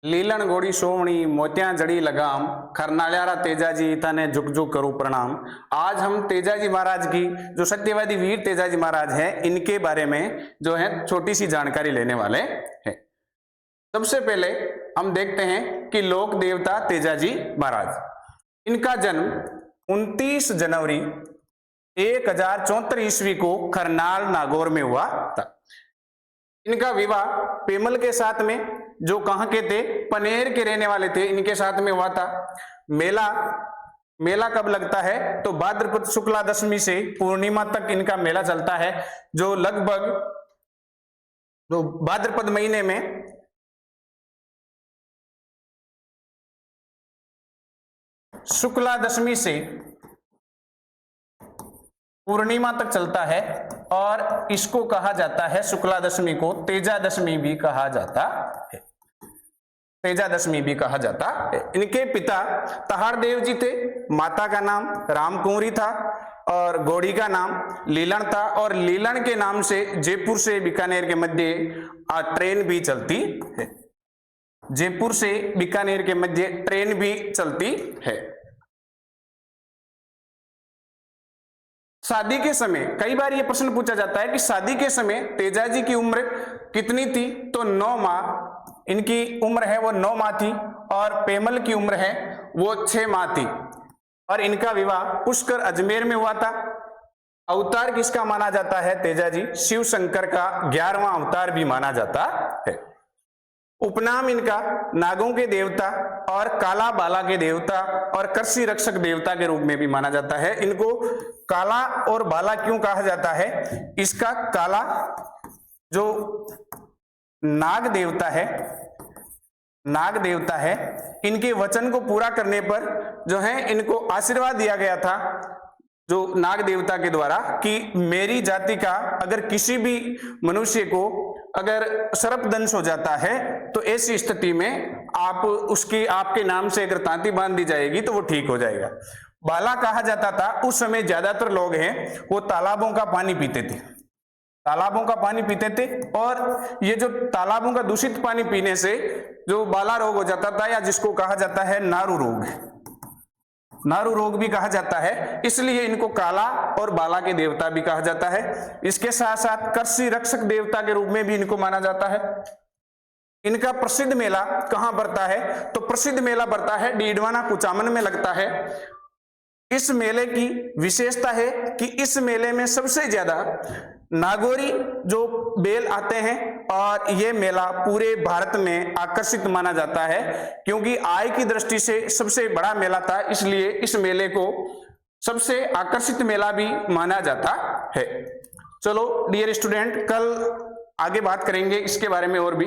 Linen गोड़ी सोवणी मोतिया जड़ी लगाम, खरनाल्यारा तेजाजी तने झुक झुक करूं प्रणाम। आज हम तेजाजी महाराज की, जो सत्यवादी वीर तेजाजी महाराज हैं, इनके बारे में जो है छोटी सी जानकारी लेने वाले हैं। सबसे पहले हम देखते हैं कि लोक देवता तेजाजी महाराज, इनका जन्म 29 जनवरी 1074 ईस्वी को करनाल नागौर में हुआ था। इनका विवाह पेमल के साथ में, जो कहां के थे, पनेर के रहने वाले थे, इनके साथ में हुआ था। मेला कब लगता है तो भाद्रपद शुक्ला दशमी से पूर्णिमा तक इनका मेला चलता है, जो लगभग भाद्रपद महीने में शुक्ला दशमी से पूर्णिमा तक चलता है। और इसको कहा जाता है, शुक्ला दशमी को तेजा दशमी भी कहा जाता है, तेजा दशमी भी कहा जाता है। इनके पिता तहाड़देव जी थे, माता का नाम रामकुंवरी था और घोड़ी का नाम लीलन था। और लीलन के नाम से जयपुर से बीकानेर के मध्य ट्रेन भी चलती है, जयपुर से बीकानेर के मध्य ट्रेन भी चलती है। शादी के समय कई बार यह प्रश्न पूछा जाता है कि शादी के समय तेजाजी की उम्र कितनी थी, तो 9 माह इनकी उम्र है, वो 9 माह थी। और पेमल की उम्र है वो 6 माह थी। और इनका विवाह पुष्कर अजमेर में हुआ था। अवतार किसका माना जाता है? तेजाजी शिव शंकर का 11वां अवतार भी माना जाता है। उपनाम इनका नागों के देवता और काला बाला के देवता और कृषि रक्षक देवता के रूप में भी माना जाता है। इनको काला और बाला क्यों कहा जाता है? इसका काला जो नाग देवता है, इनके वचन को पूरा करने पर जो है इनको आशीर्वाद दिया गया था, जो नाग देवता के द्वारा, कि मेरी जाति का अगर किसी भी मनुष्य को अगर सर्पदंश हो जाता है तो ऐसी स्थिति में आपके नाम से अगर तांती बांध दी जाएगी तो वो ठीक हो जाएगा। बाला कहा जाता था, उस समय ज्यादातर लोग हैं वो तालाबों का पानी पीते थे, और ये जो तालाबों का दूषित पानी पीने से जो बाला रोग हो जाता था, या जिसको कहा जाता है नारू रोग भी कहा जाता है, इसलिए इनको काला और बाला के देवता भी कहा जाता है। इसके साथ साथ कृषि रक्षक देवता के रूप में भी इनको माना जाता है। इनका प्रसिद्ध मेला कहां पड़ता है? तो प्रसिद्ध मेला पड़ता है डीडवाना कुचामन में लगता है। इस मेले की विशेषता है कि इस मेले में सबसे ज्यादा नागौरी जो बैल आते हैं, और ये मेला पूरे भारत में आकर्षित माना जाता है, क्योंकि आय की दृष्टि से सबसे बड़ा मेला था, इसलिए इस मेले को सबसे आकर्षित मेला भी माना जाता है। चलो डियर स्टूडेंट, कल आगे बात करेंगे इसके बारे में और भी।